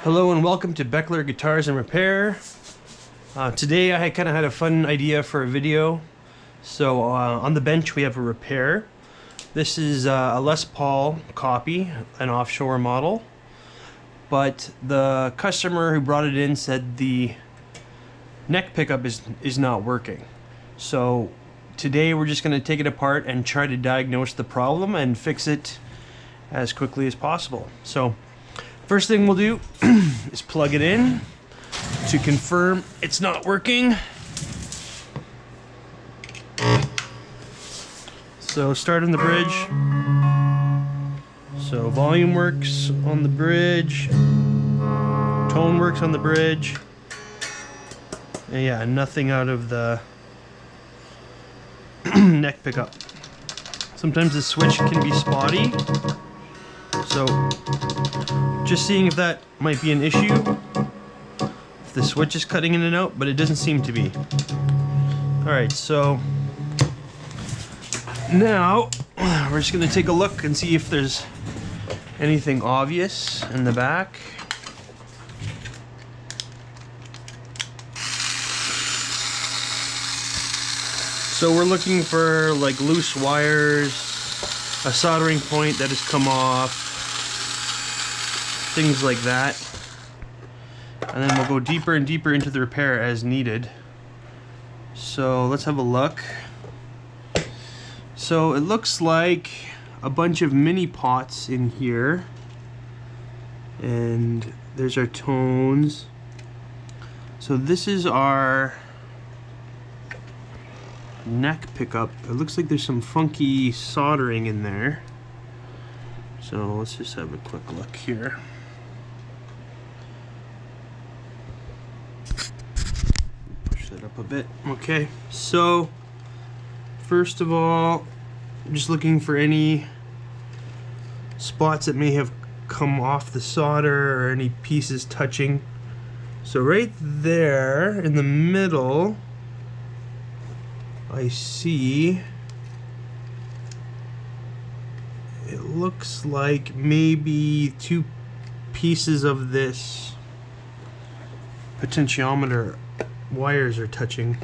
Hello and welcome to Beckler Guitars and Repair. Today I kind of had a fun idea for a video. So on the bench we have a repair. This is a Les Paul copy, an offshore model. But the customer who brought it in said the neck pickup is not working. So today we're just going to take it apart and try to diagnose the problem and fix it as quickly as possible. So first thing we'll do is plug it in to confirm it's not working. So start on the bridge. So volume works on the bridge, tone works on the bridge, and yeah, nothing out of the neck pickup. Sometimes the switch can be spotty, so just seeing if that might be an issue, if the switch is cutting in and out, but it doesn't seem to be. Alright, so now we're just going to take a look and see if there's anything obvious in the back. So we're looking for like loose wires, a soldering point that has come off, things like that. And then we'll go deeper and deeper into the repair as needed. So let's have a look. So it looks like a bunch of mini pots in here, and there's our tones. So this is our neck pickup. It looks like there's some funky soldering in there. So let's just have a quick look here. Push that up a bit. Okay, so first of all, I'm just looking for any spots that may have come off the solder or any pieces touching. So right there in the middle, I see it looks like maybe two pieces of this potentiometer wires are touching.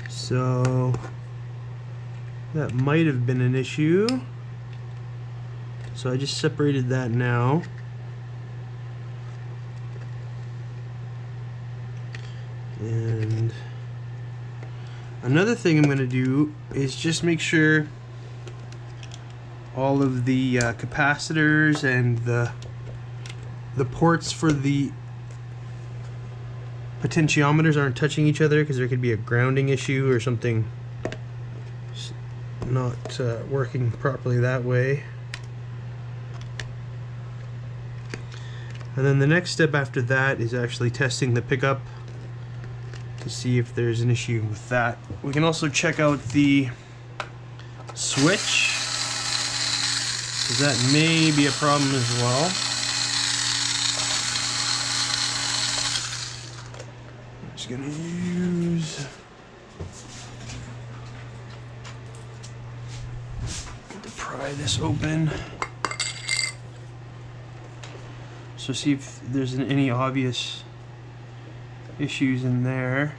So that might have been an issue. So I just separated that now. And another thing I'm going to do is just make sure all of the capacitors and the ports for the potentiometers aren't touching each other, because there could be a grounding issue or something not working properly that way. And then the next step after that is actually testing the pickup to see if there's an issue with that. We can also check out the switch, because that may be a problem as well. I'm just gonna pry this open. So see if there's any obvious issues in there.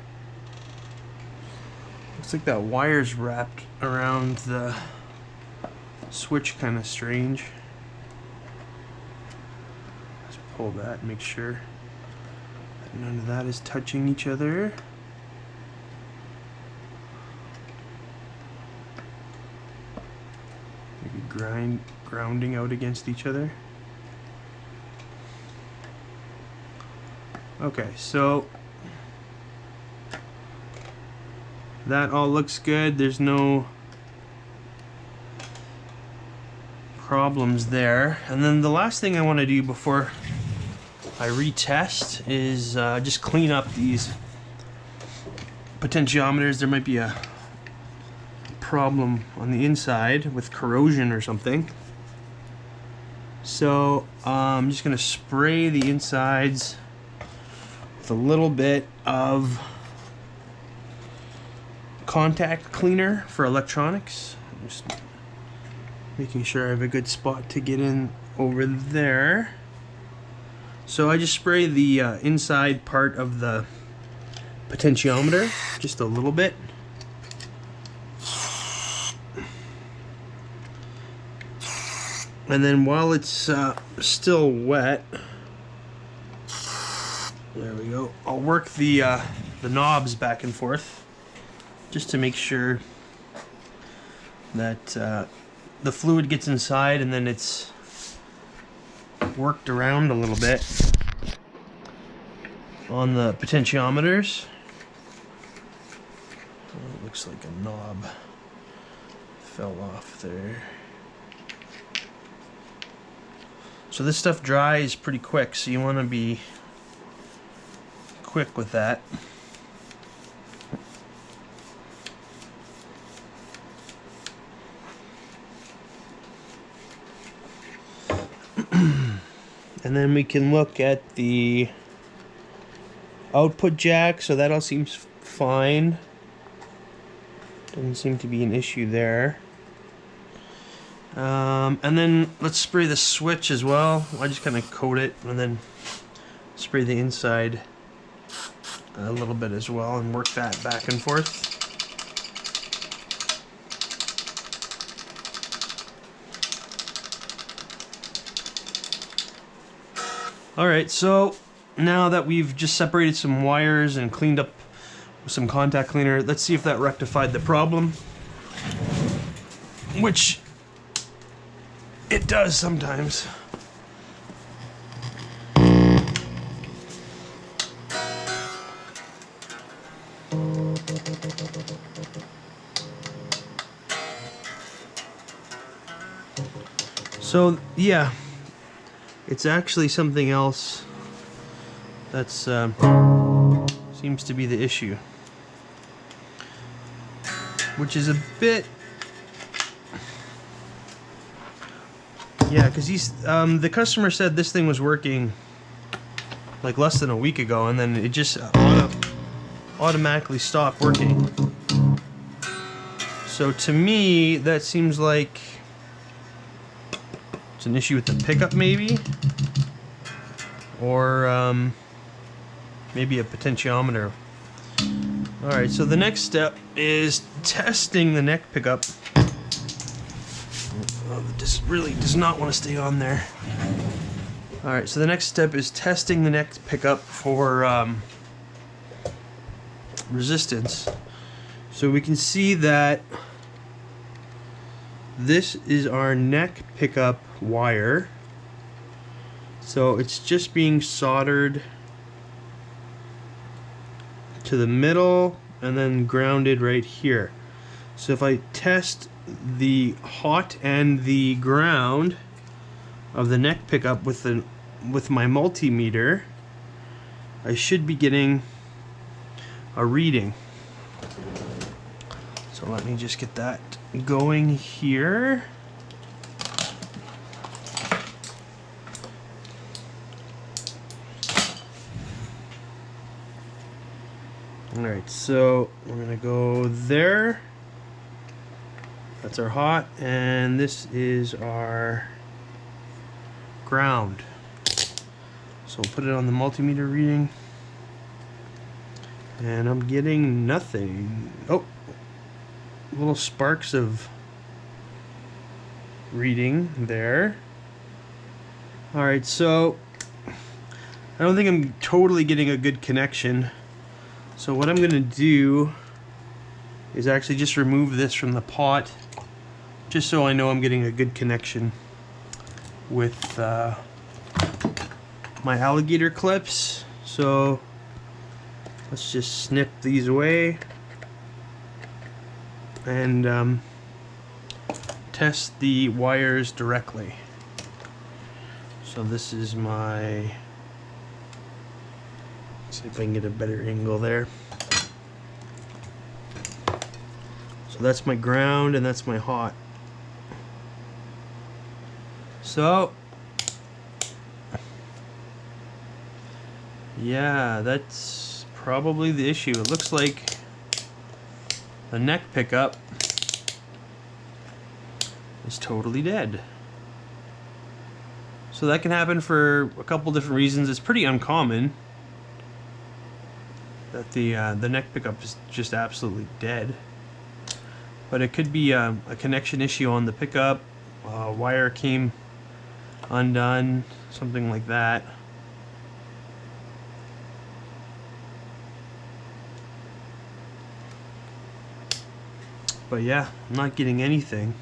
Looks like that wire's wrapped around the switch, kind of strange. Let's pull that and make sure that none of that is touching each other. Maybe grounding out against each other. Okay, so that all looks good. There's no problems there. And then the last thing I want to do before I retest is just clean up these potentiometers. There might be a problem on the inside with corrosion or something. So I'm just going to spray the insides with a little bit of contact cleaner for electronics. Just Making sure I have a good spot to get in over there. So I just spray the inside part of the potentiometer just a little bit. And then while it's still wet, there we go, I'll work the knobs back and forth just to make sure that the fluid gets inside and then it's worked around a little bit on the potentiometers. Oh, it looks like a knob fell off there. So this stuff dries pretty quick, so you want to be quick with that. And then we can look at the output jack, so that all seems fine. Doesn't seem to be an issue there. And then let's spray the switch as well. I just kind of coat it and then spray the inside a little bit as well and work that back and forth. Alright, so now that we've just separated some wires and cleaned up with some contact cleaner, let's see if that rectified the problem. Which it does sometimes. So yeah, it's actually something else that's seems to be the issue, which is a bit, yeah, because the customer said this thing was working like less than a week ago, and then it just automatically stopped working. So to me, that seems like it's an issue with the pickup, maybe, or maybe a potentiometer. Alright, so the next step is testing the neck pickup. Oh, this really does not want to stay on there. Alright, so the next step is testing the neck pickup for resistance. So we can see that this is our neck pickup wire. So it's just being soldered to the middle and then grounded right here. So if I test the hot and the ground of the neck pickup with my multimeter, I should be getting a reading. So let me just get that going here. Alright, so we're gonna go there. That's our hot, and this is our ground. So we'll put it on the multimeter reading, and I'm getting nothing. Oh, little sparks of reading there. Alright, so I don't think I'm totally getting a good connection. So what I'm going to do is actually just remove this from the pot, just so I know I'm getting a good connection with my alligator clips. So let's just snip these away and test the wires directly. So this is my, see if I can get a better angle there. So that's my ground and that's my hot. So yeah, that's probably the issue. It looks like the neck pickup is totally dead. So that can happen for a couple different reasons. It's pretty uncommon that the neck pickup is just absolutely dead. But it could be a connection issue on the pickup, wire came undone, something like that. But yeah, I'm not getting anything.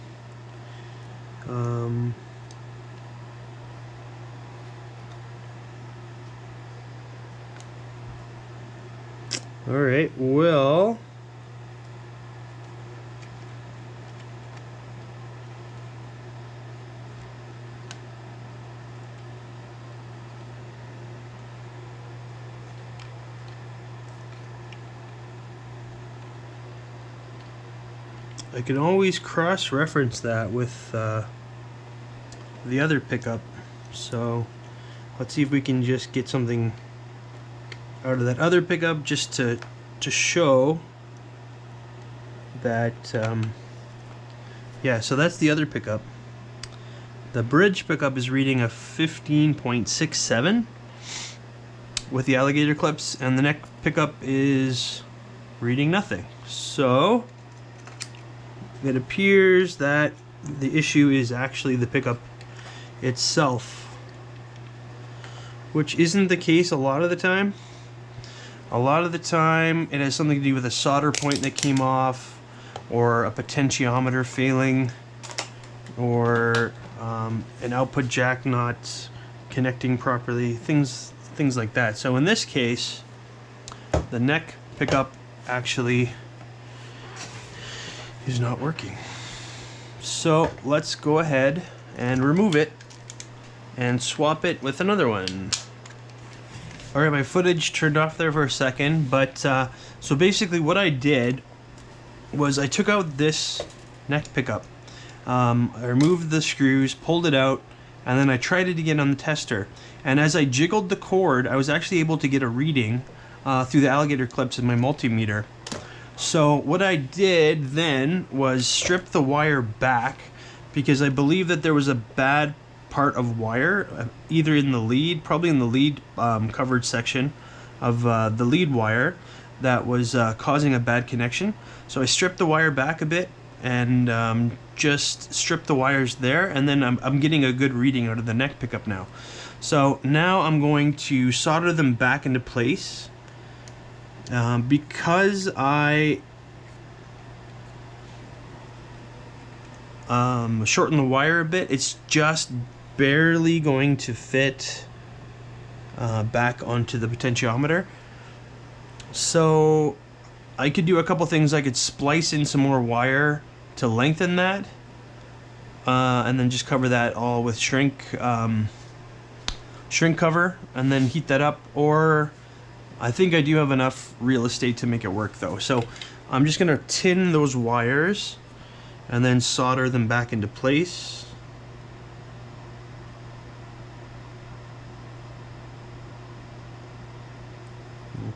Alright, well, I can always cross-reference that with the other pickup. So let's see if we can just get something out of that other pickup just to show that yeah, so that's the other pickup. The bridge pickup is reading a 15.67 with the alligator clips, and the neck pickup is reading nothing. So it appears that the issue is actually the pickup itself, which isn't the case a lot of the time. A lot of the time it has something to do with a solder point that came off, or a potentiometer failing, or an output jack not connecting properly, things like that. So in this case, the neck pickup actually is not working. So let's go ahead and remove it and swap it with another one. Alright, my footage turned off there for a second, but so basically what I did was I took out this neck pickup. I removed the screws, pulled it out, and then I tried it again on the tester. And as I jiggled the cord, I was actually able to get a reading through the alligator clips in my multimeter. So what I did then was strip the wire back, because I believe that there was a bad part of wire, either in the lead, probably in the lead covered section of the lead wire, that was causing a bad connection. So I stripped the wire back a bit and just stripped the wires there, and then I'm getting a good reading out of the neck pickup now. So now I'm going to solder them back into place. Because I shortened the wire a bit, it's just barely going to fit back onto the potentiometer. So I could do a couple things. I could splice in some more wire to lengthen that, and then just cover that all with shrink cover, and then heat that up. Or I think I do have enough real estate to make it work though. So I'm just gonna tin those wires and then solder them back into place.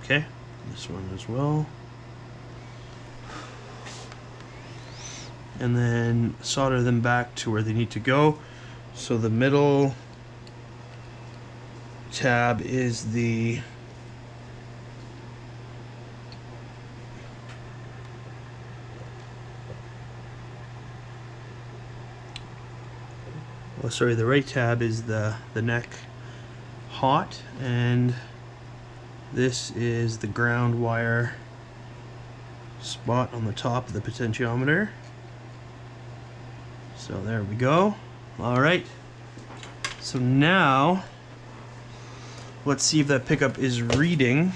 Okay, this one as well. And then solder them back to where they need to go. So the middle tab is the the right tab is the neck hot, and this is the ground wire spot on the top of the potentiometer. So there we go. Alright, so now let's see if that pickup is reading.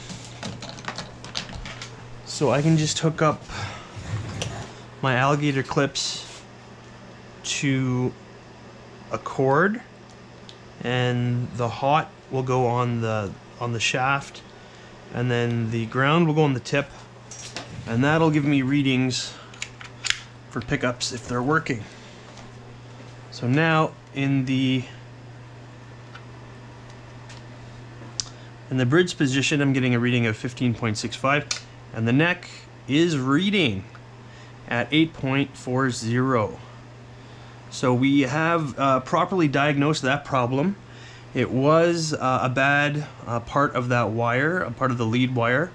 So I can just hook up my alligator clips to a cord, and the hot will go on the shaft, and then the ground will go on the tip, and that'll give me readings for pickups if they're working. So now in the bridge position, I'm getting a reading of 15.65, and the neck is reading at 8.40. So we have properly diagnosed that problem. It was a bad part of that wire, a part of the lead wire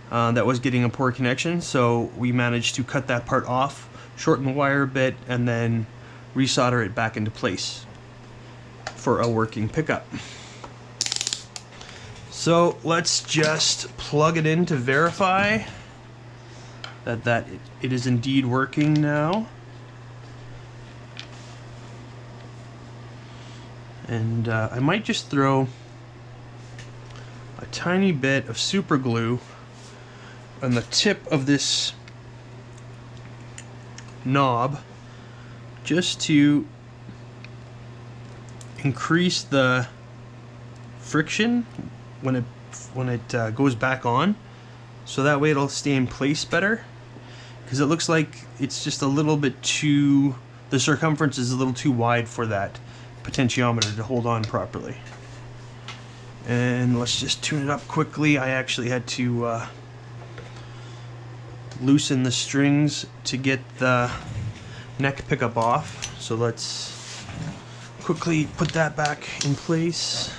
that was getting a poor connection. So we managed to cut that part off, shorten the wire a bit, and then resolder it back into place for a working pickup. So let's just plug it in to verify that it is indeed working now. And I might just throw a tiny bit of super glue on the tip of this knob just to increase the friction when it goes back on, so that way it'll stay in place better, because it looks like it's just a little bit too, the circumference is a little too wide for that potentiometer to hold on properly. And let's just tune it up quickly. I actually had to loosen the strings to get the neck pickup off, so let's quickly put that back in place.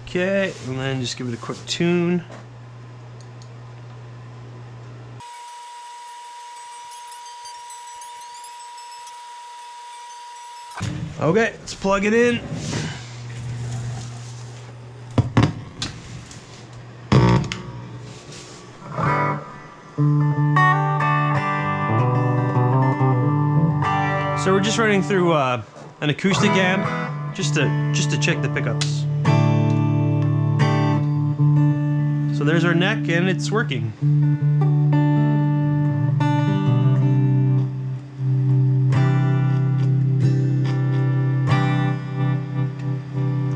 Okay, and then just give it a quick tune. Okay, let's plug it in. So we're just running through an acoustic amp just to check the pickups. So there's our neck, and it's working.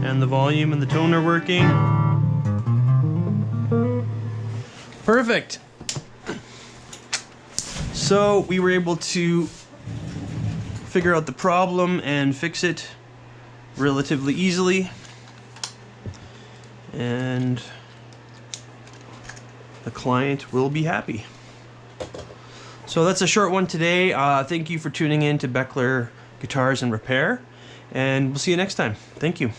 And the volume and the tone are working. Perfect. So we were able to figure out the problem and fix it relatively easily. And the client will be happy. So that's a short one today. Thank you for tuning in to Beckler Guitars and Repair, and we'll see you next time. Thank you.